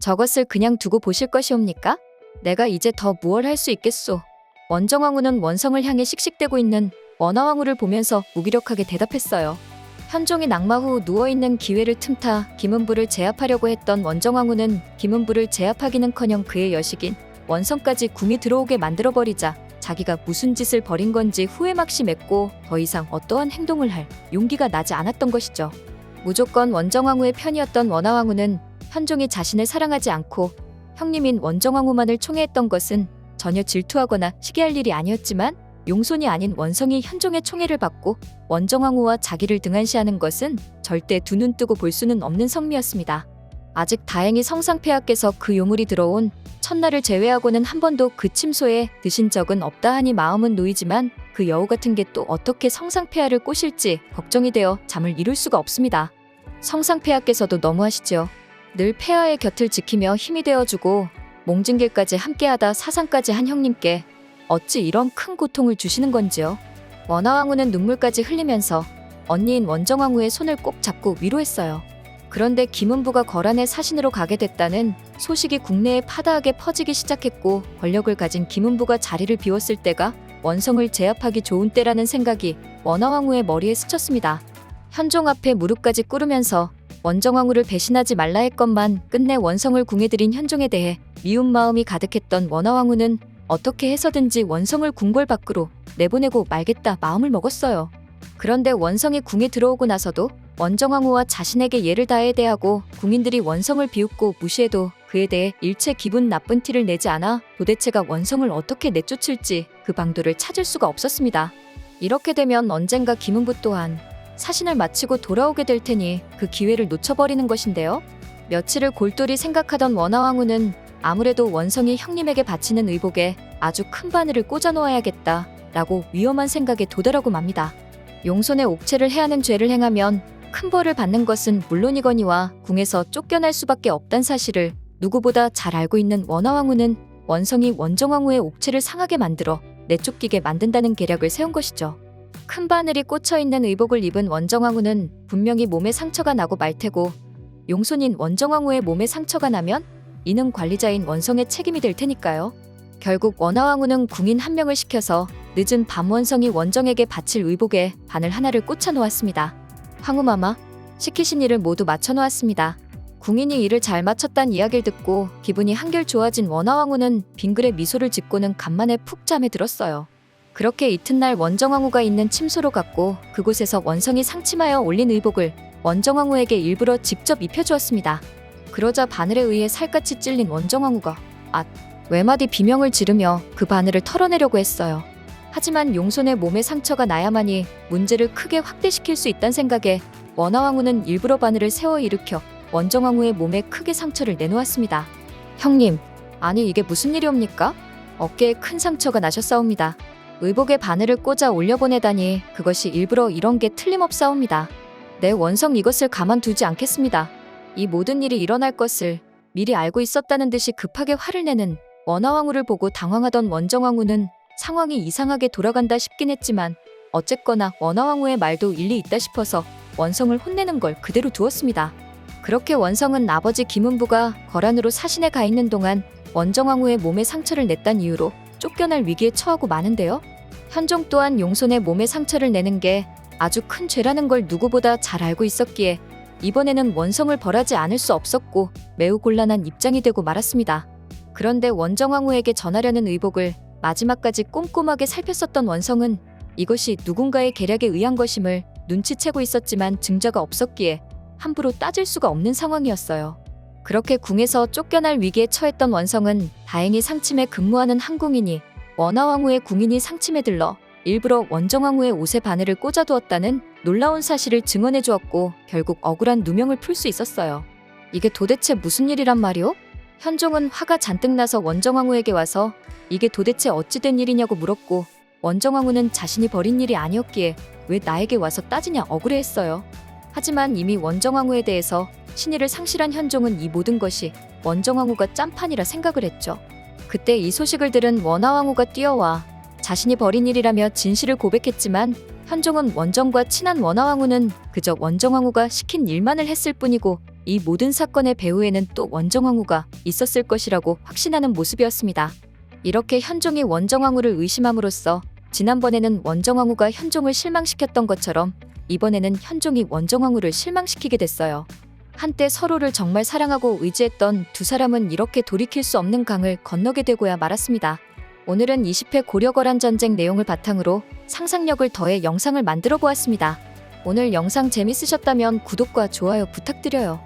저것을 그냥 두고 보실 것이옵니까? 내가 이제 더 무얼 할 수 있겠소. 원정왕후는 원성을 향해 씩씩대고 있는 원화왕후를 보면서 무기력하게 대답했어요. 현종이 낙마 후 누워있는 기회를 틈타 김은부를 제압하려고 했던 원정왕후는 김은부를 제압하기는커녕 그의 여식인 원성까지 궁이 들어오게 만들어버리자 자기가 무슨 짓을 벌인 건지 후회막시 맺고 더 이상 어떠한 행동을 할 용기가 나지 않았던 것이죠. 무조건 원정왕후의 편이었던 원화왕후는 현종이 자신을 사랑하지 않고 형님인 원정왕후만을 총애했던 것은 전혀 질투하거나 시기할 일이 아니었지만 용손이 아닌 원성이 현종의 총애를 받고 원정왕후와 자기를 등한시하는 것은 절대 두 눈 뜨고 볼 수는 없는 성미였습니다. 아직 다행히 성상폐하께서 그 요물이 들어온 첫날을 제외하고는 한 번도 그 침소에 드신 적은 없다 하니 마음은 놓이지만 그 여우 같은 게 또 어떻게 성상폐하를 꼬실지 걱정이 되어 잠을 이룰 수가 없습니다. 성상폐하께서도 너무하시죠. 늘 폐하의 곁을 지키며 힘이 되어주고 몽진길까지 함께하다 사상까지 한 형님께 어찌 이런 큰 고통을 주시는 건지요. 원화왕후는 눈물까지 흘리면서 언니인 원정왕후의 손을 꼭 잡고 위로했어요. 그런데 김은부가 거란의 사신으로 가게 됐다는 소식이 국내에 파다하게 퍼지기 시작했고 권력을 가진 김은부가 자리를 비웠을 때가 원성을 제압하기 좋은 때라는 생각이 원화왕후의 머리에 스쳤습니다. 현종 앞에 무릎까지 꿇으면서 원정왕후를 배신하지 말라 했건만 끝내 원성을 궁에 들인 현종에 대해 미운 마음이 가득했던 원화왕후는 어떻게 해서든지 원성을 궁궐 밖으로 내보내고 말겠다 마음을 먹었어요. 그런데 원성이 궁에 들어오고 나서도 원정왕후와 자신에게 예를 다해 대하고 국민들이 원성을 비웃고 무시해도 그에 대해 일체 기분 나쁜 티를 내지 않아 도대체가 원성을 어떻게 내쫓을지 그 방도를 찾을 수가 없었습니다. 이렇게 되면 언젠가 김은부 또한 사신을 마치고 돌아오게 될 테니 그 기회를 놓쳐버리는 것인데요. 며칠을 골똘히 생각하던 원화왕후는 아무래도 원성이 형님에게 바치는 의복에 아주 큰 바늘을 꽂아 놓아야겠다 라고 위험한 생각에 도달하고 맙니다. 용손의 옥체를 해하는 죄를 행하면 큰 벌을 받는 것은 물론이거니와 궁에서 쫓겨날 수밖에 없단 사실을 누구보다 잘 알고 있는 원화왕후는 원성이 원정왕후의 옥체를 상하게 만들어 내쫓기게 만든다는 계략을 세운 것이죠. 큰 바늘이 꽂혀있는 의복을 입은 원정왕후는 분명히 몸에 상처가 나고 말 테고 용손인 원정왕후의 몸에 상처가 나면 이는 관리자인 원성의 책임이 될 테니까요. 결국 원화왕후는 궁인 한 명을 시켜서 늦은 밤 원성이 원정에게 바칠 의복에 바늘 하나를 꽂아 놓았습니다. 황후마마, 시키신 일을 모두 마쳐 놓았습니다. 궁인이 일을 잘 마쳤단 이야기를 듣고 기분이 한결 좋아진 원화왕후는 빙그레 미소를 짓고는 간만에 푹 잠에 들었어요. 그렇게 이튿날 원정왕후가 있는 침소로 갔고 그곳에서 원성이 상침하여 올린 의복을 원정왕후에게 일부러 직접 입혀주었습니다. 그러자 바늘에 의해 살갗이 찔린 원정왕후가 외마디 비명을 지르며 그 바늘을 털어내려고 했어요. 하지만 용손의 몸에 상처가 나야만이 문제를 크게 확대시킬 수 있다는 생각에 원화왕후는 일부러 바늘을 세워 일으켜 원정왕후의 몸에 크게 상처를 내놓았습니다. 형님, 아니 이게 무슨 일이옵니까? 어깨에 큰 상처가 나셨사옵니다. 의복에 바늘을 꽂아 올려보내다니 그것이 일부러 이런 게 틀림없사옵니다. 내 원성 이것을 가만두지 않겠습니다. 이 모든 일이 일어날 것을 미리 알고 있었다는 듯이 급하게 화를 내는 원화왕후를 보고 당황하던 원정왕후는 상황이 이상하게 돌아간다 싶긴 했지만 어쨌거나 원화왕후의 말도 일리 있다 싶어서 원성을 혼내는 걸 그대로 두었습니다. 그렇게 원성은 아버지 김은부가 거란으로 사신에 가 있는 동안 원정왕후의 몸에 상처를 냈단 이유로 쫓겨날 위기에 처하고 마는데요. 현종 또한 용손의 몸에 상처를 내는 게 아주 큰 죄라는 걸 누구보다 잘 알고 있었기에 이번에는 원성을 벌하지 않을 수 없었고 매우 곤란한 입장이 되고 말았습니다. 그런데 원정왕후에게 전하려는 의복을 마지막까지 꼼꼼하게 살폈었던 원성은 이것이 누군가의 계략에 의한 것임을 눈치채고 있었지만 증거가 없었기에 함부로 따질 수가 없는 상황이었어요. 그렇게 궁에서 쫓겨날 위기에 처했던 원성은 다행히 상침에 근무하는 한궁인이 원화왕후의 궁인이 상침에 들러 일부러 원정왕후의 옷에 바늘을 꽂아두었다는 놀라운 사실을 증언해 주었고 결국 억울한 누명을 풀 수 있었어요. 이게 도대체 무슨 일이란 말이오? 현종은 화가 잔뜩 나서 원정왕후에게 와서 이게 도대체 어찌 된 일이냐고 물었고 원정왕후는 자신이 벌인 일이 아니었기에 왜 나에게 와서 따지냐 억울해했어요. 하지만 이미 원정왕후에 대해서 신의를 상실한 현종은 이 모든 것이 원정왕후가 짬판이라 생각을 했죠. 그때 이 소식을 들은 원화왕후가 뛰어와 자신이 벌인 일이라며 진실을 고백했지만 현종은 원정과 친한 원화왕후는 그저 원정왕후가 시킨 일만을 했을 뿐이고 이 모든 사건의 배후에는 또 원정왕후가 있었을 것이라고 확신하는 모습이었습니다. 이렇게 현종이 원정왕후를 의심함으로써 지난번에는 원정왕후가 현종을 실망시켰던 것처럼 이번에는 현종이 원정왕후를 실망시키게 됐어요. 한때 서로를 정말 사랑하고 의지했던 두 사람은 이렇게 돌이킬 수 없는 강을 건너게 되고야 말았습니다. 오늘은 20회 고려거란 전쟁 내용을 바탕으로 상상력을 더해 영상을 만들어 보았습니다. 오늘 영상 재밌으셨다면 구독과 좋아요 부탁드려요.